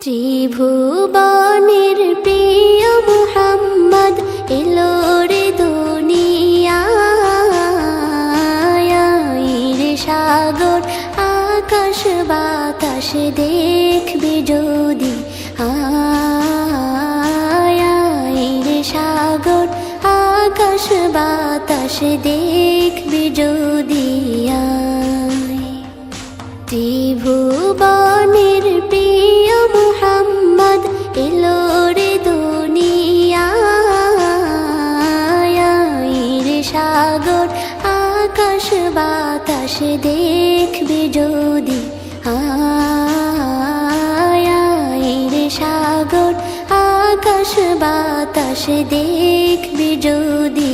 ত্রিভুবনের প্রিয় মুহাম্মদ এলো রে দুনিয়ায়, রে সাগর আকাশ বাতাস দেখবে যদি, রে সাগর আকাশ বাতাস দেখবে যদি। ত্রিভুবনের প্রিয় মুহাম্মদ এলো রে দুনিয়ায়, রে সাগর আকাশ বাতাস দেখবে যদি, রে সাগর আকাশ বাতাস দেখবে যদি।